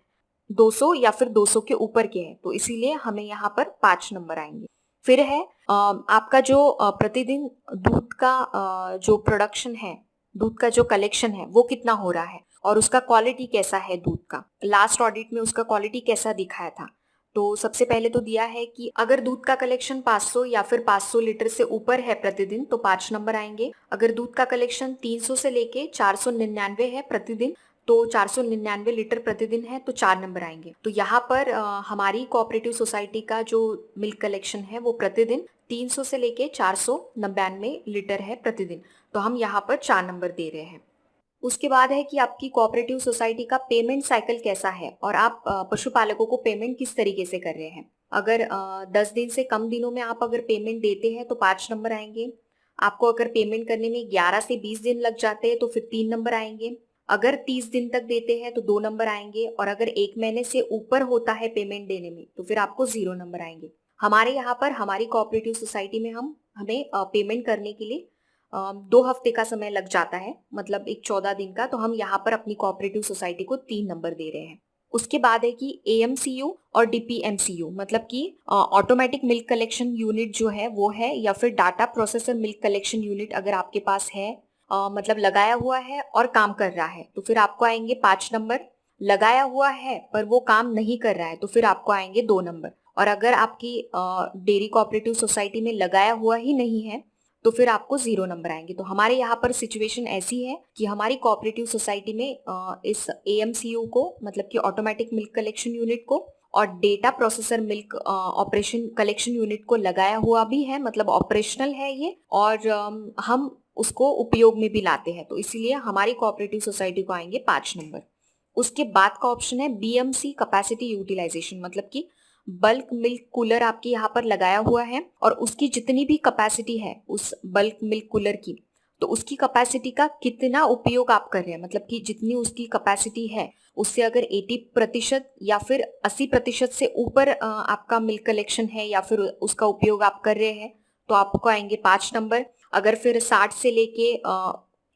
200 या फिर 200 के ऊपर के हैं, तो इसीलिए हमें यहाँ पर 5 नंबर आएंगे। फिर है आपका जो प्रतिदिन दूध का जो प्रोडक्शन है, दूध का जो कलेक्शन है वो कितना हो रहा है और उसका क्वालिटी कैसा है दूध का, लास्ट ऑडिट में उसका क्वालिटी कैसा दिखाया था। तो सबसे पहले तो दिया है कि अगर दूध का कलेक्शन 500 या फिर 500 लीटर से ऊपर है प्रतिदिन तो 5 नंबर आएंगे। अगर दूध का कलेक्शन 300 से लेके 499 है प्रतिदिन, तो 499 लीटर प्रतिदिन है तो 4 नंबर आएंगे। तो यहाँ पर हमारी कोऑपरेटिव सोसाइटी का जो मिल्क कलेक्शन है वो प्रतिदिन 300 से लेके 499 लीटर है प्रतिदिन, तो हम यहाँ पर 4 नंबर दे रहे हैं। उसके बाद है कि आपकी कोऑपरेटिव सोसाइटी का पेमेंट साइकिल कैसा है और आप पशुपालकों को पेमेंट किस तरीके से कर रहे हैं। अगर 10 दिन से कम दिनों में आप अगर पेमेंट देते हैं तो 5 नंबर आएंगे। आपको अगर पेमेंट करने में 11 से 20 दिन लग जाते हैं तो फिर 3 नंबर आएंगे। अगर 30 दिन तक देते हैं तो 2 नंबर आएंगे, और अगर 1 महीने से ऊपर होता है पेमेंट देने में तो फिर आपको 0 नंबर आएंगे। हमारे यहाँ पर हमारी कोऑपरेटिव सोसाइटी में हमें पेमेंट करने के लिए 2 हफ्ते का समय लग जाता है, मतलब एक 14 दिन का। तो हम यहाँ पर अपनी कोऑपरेटिव सोसाइटी को 3 नंबर दे रहे हैं। उसके बाद है कि एएमसीयू और डीपीएमसीयू, मतलब कि ऑटोमेटिक मिल्क कलेक्शन यूनिट जो है वो है, या फिर data processor milk collection unit अगर आपके पास है, मतलब लगाया हुआ है और काम कर रहा है, तो फिर आपको आएंगे 5 नंबर। लगाया हुआ है पर वो काम नहीं कर रहा है तो फिर आपको आएंगे 2 नंबर। और अगर आपकी डेयरी कोऑपरेटिव सोसाइटी में लगाया हुआ ही नहीं है तो फिर आपको 0 नंबर आएंगे। तो हमारे यहाँ पर सिचुएशन ऐसी है कि हमारी कोऑपरेटिव सोसाइटी में इस एएमसीयू को, मतलब कि ऑटोमेटिक मिल्क कलेक्शन यूनिट को, और data processor milk operation collection unit को लगाया हुआ भी है, मतलब ऑपरेशनल है ये, और हम उसको उपयोग में भी लाते हैं, तो इसीलिए हमारी कोऑपरेटिव सोसाइटी को आएंगे 5 नंबर। उसके बाद का ऑप्शन है बीएमसी कैपेसिटी यूटिलाइजेशन, मतलब कि बल्क मिल्क कूलर आपके यहाँ पर लगाया हुआ है और उसकी जितनी भी कैपेसिटी है उस बल्क मिल्क कूलर की, तो उसकी कैपेसिटी का कितना उपयोग आप कर रहे हैं, मतलब कि जितनी उसकी कैपेसिटी है उससे अगर 80% या फिर 80% से ऊपर आपका मिल्क कलेक्शन है या फिर उसका उपयोग आप कर रहे हैं तो आपको आएंगे 5 नंबर। अगर फिर 60 से लेके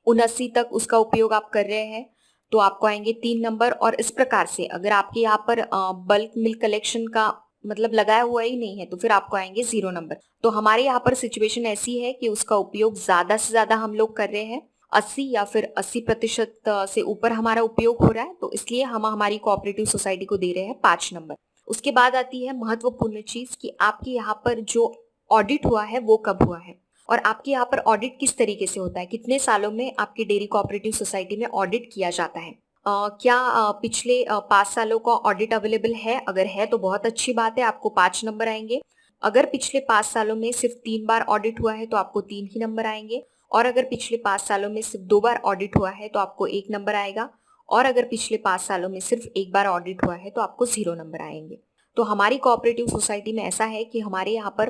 79 तक उसका उपयोग आप कर रहे हैं तो आपको आएंगे 3 नंबर। और इस प्रकार से अगर आपके यहाँ पर बल्क मिल्क कलेक्शन का मतलब लगाया हुआ ही नहीं है तो फिर आपको आएंगे 0 नंबर। तो हमारे यहाँ पर सिचुएशन ऐसी है कि उसका उपयोग ज्यादा से ज्यादा हम लोग कर रहे हैं, 80 या फिर 80% से ऊपर हमारा उपयोग हो रहा है, तो इसलिए हम हमारी कोऑपरेटिव सोसाइटी को दे रहे हैं 5 नंबर। उसके बाद आती है महत्वपूर्ण चीज कि आपके यहाँ पर जो ऑडिट हुआ है वो कब हुआ है, और आपके यहाँ पर ऑडिट किस तरीके से होता है, कितने सालों में आपकी डेयरी कोऑपरेटिव सोसाइटी में ऑडिट किया जाता है। क्या पिछले 5 सालों का ऑडिट अवेलेबल है? अगर है तो बहुत अच्छी बात है, आपको 5 नंबर आएंगे। अगर पिछले 5 सालों में सिर्फ 3 बार ऑडिट हुआ है तो आपको 3 ही नंबर आएंगे। और अगर पिछले 5 सालों में सिर्फ 2 बार ऑडिट हुआ है तो आपको 1 नंबर आएगा। और अगर पिछले 5 सालों में सिर्फ 1 बार ऑडिट हुआ है तो आपको 0 नंबर आएंगे। तो हमारी कोऑपरेटिव सोसाइटी में ऐसा है कि हमारे यहाँ पर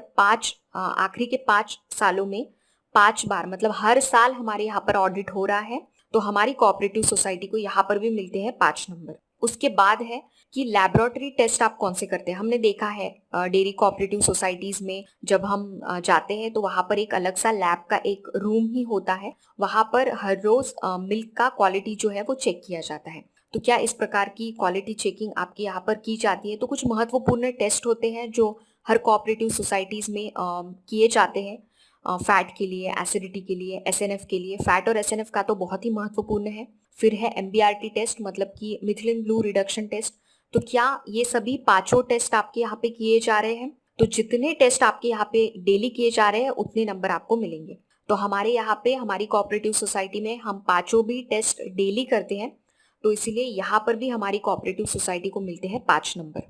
आखिरी के 5 सालों में 5 बार, मतलब हर साल हमारे यहाँ पर ऑडिट हो रहा है, तो हमारी कोऑपरेटिव सोसाइटी को यहाँ पर भी मिलते हैं 5 नंबर। उसके बाद है कि लैबोरेटरी टेस्ट आप कौन से करते हैं। हमने देखा है डेयरी कोऑपरेटिव सोसाइटीज में जब हम जाते हैं तो वहां पर एक अलग सा लैब का एक रूम ही होता है, वहां पर हर रोज मिल्क का क्वालिटी जो है वो चेक किया जाता है। तो क्या इस प्रकार की क्वालिटी चेकिंग आपके यहाँ पर की जाती है? तो कुछ महत्वपूर्ण टेस्ट होते हैं जो हर कोऑपरेटिव सोसाइटीज में किए जाते हैं, फैट के लिए, एसिडिटी के लिए, एसएनएफ के लिए। फैट और एसएनएफ का तो बहुत ही महत्वपूर्ण है। फिर है एमबीआरटी टेस्ट, मतलब कि मिथिलिन ब्लू रिडक्शन टेस्ट। तो क्या ये सभी 5 टेस्ट आपके यहाँ पे किए जा रहे हैं? तो जितने टेस्ट आपके यहाँ पे डेली किए जा रहे हैं उतने नंबर आपको मिलेंगे। तो हमारे यहाँ पे हमारी कोऑपरेटिव सोसाइटी में हम 5 भी टेस्ट डेली करते हैं, तो इसीलिए यहाँ पर भी हमारी कोऑपरेटिव सोसाइटी को मिलते हैं 5 नंबर।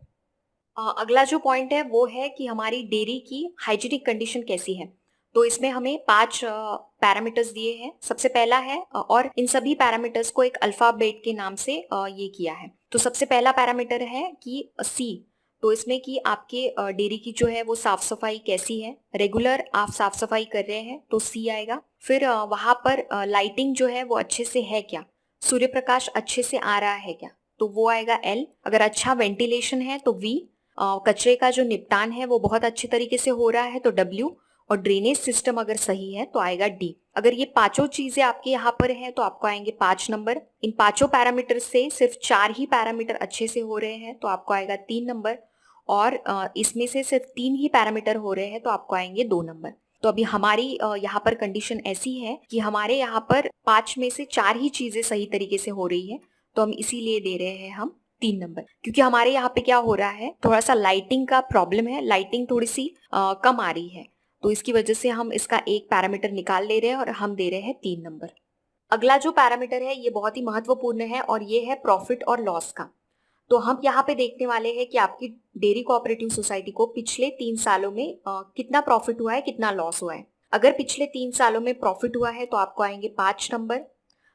अगला जो पॉइंट है वो है कि हमारी डेयरी की हाइजीनिक कंडीशन कैसी है। तो इसमें हमें 5 पैरामीटर्स दिए हैं। सबसे पहला है, और इन सभी पैरामीटर्स को एक अल्फाबेट के नाम से ये किया है। तो सबसे पहला पैरामीटर है कि सी, तो इसमें कि आपके डेयरी की जो है वो साफ सफाई कैसी है, रेगुलर आप साफ सफाई कर रहे हैं तो सी आएगा। फिर वहां पर लाइटिंग जो है वो अच्छे से है क्या, सूर्य प्रकाश अच्छे से आ रहा है क्या, तो वो आएगा एल। अगर अच्छा वेंटिलेशन है तो वी, कचरे का जो निपटान है वो बहुत अच्छे तरीके से हो रहा है तो डब्ल्यू, और ड्रेनेज सिस्टम अगर सही है तो आएगा डी। अगर ये 5 चीजें आपके यहाँ पर हैं तो आपको आएंगे 5 नंबर। इन 5 पैरामीटर से सिर्फ 4 ही पैरामीटर अच्छे से हो रहे हैं तो आपको आएगा 3 नंबर, और इसमें से सिर्फ 3 ही पैरामीटर हो रहे हैं तो आपको आएंगे 2 नंबर। तो अभी हमारी यहाँ पर कंडीशन ऐसी है कि हमारे यहाँ पर 5 में से 4 ही चीजें सही तरीके से हो रही है, तो हम इसीलिए दे रहे हैं हम 3 नंबर। क्योंकि हमारे यहाँ पे क्या हो रहा है, थोड़ा सा लाइटिंग का प्रॉब्लम है, लाइटिंग थोड़ी सी कम आ रही है, तो इसकी वजह से हम इसका एक पैरामीटर निकाल ले रहे हैं और हम दे रहे हैं 3 नंबर। अगला जो पैरामीटर है ये बहुत ही महत्वपूर्ण है और ये है प्रॉफिट और लॉस का। तो हम यहाँ पे देखने वाले हैं कि आपकी डेयरी कोऑपरेटिव सोसाइटी को पिछले 3 सालों में कितना प्रॉफिट हुआ है, कितना लॉस हुआ है। अगर पिछले 3 सालों में प्रॉफिट हुआ है तो आपको आएंगे 5 नंबर।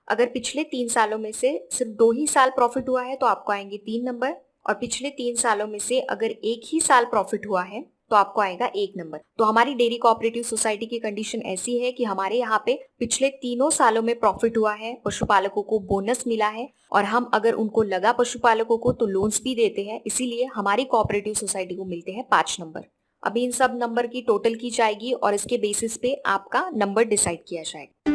अगर पिछले 3 सालों में से सिर्फ 2 ही साल प्रॉफिट हुआ है तो आपको आएंगे 3 नंबर। और पिछले 3 सालों में से अगर 1 ही साल प्रॉफिट हुआ है तो आपको आएगा 1 नंबर। तो हमारी डेयरी कोऑपरेटिव सोसाइटी की कंडीशन ऐसी है कि हमारे यहाँ पे पिछले 3 सालों में प्रॉफिट हुआ है, पशुपालकों को बोनस मिला है और हम अगर उनको लगा पशुपालकों को तो लोन्स भी देते हैं, इसीलिए हमारी कोऑपरेटिव सोसाइटी को मिलते हैं 5 नंबर। अभी इन सब नंबर की टोटल की जाएगी और इसके बेसिस पे आपका नंबर डिसाइड किया जाएगा।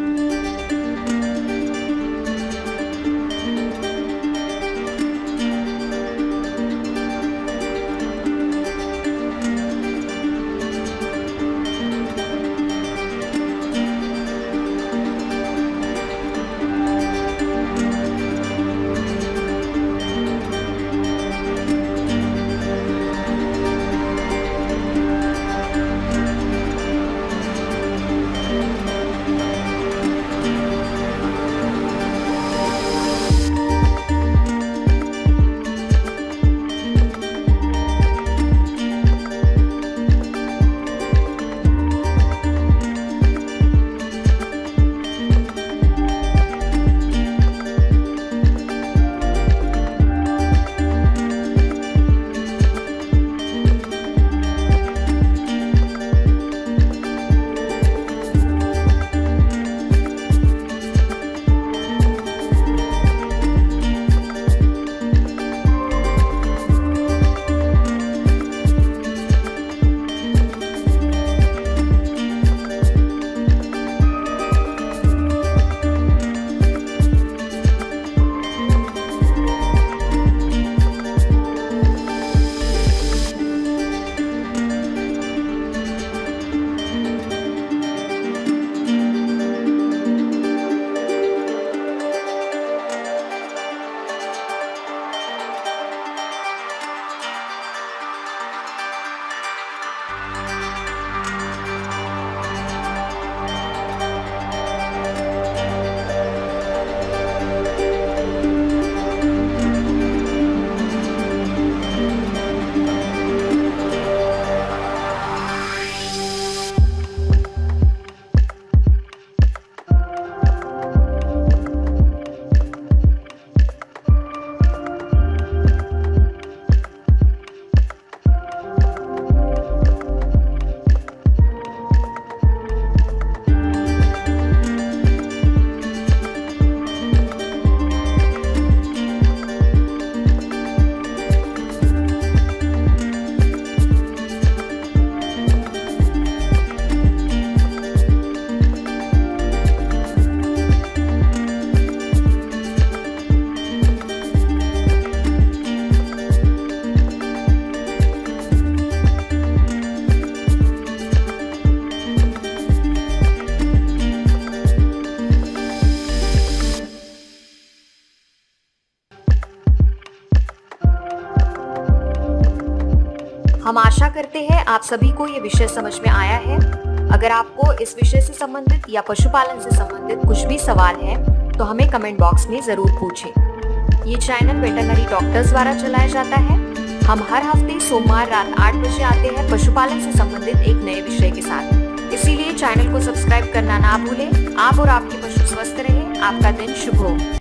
हम आशा करते हैं आप सभी को ये विषय समझ में आया है। अगर आपको इस विषय से संबंधित या पशुपालन से संबंधित कुछ भी सवाल है तो हमें कमेंट बॉक्स में जरूर पूछें। ये चैनल वेटरनरी डॉक्टर्स द्वारा चलाया जाता है। हम हर हफ्ते सोमवार रात 8 बजे आते हैं पशुपालन से संबंधित एक नए विषय के साथ। इसीलिए चैनल को सब्सक्राइब करना ना भूलें। आप और आपके पशु स्वस्थ रहें। आपका दिन शुभ हो।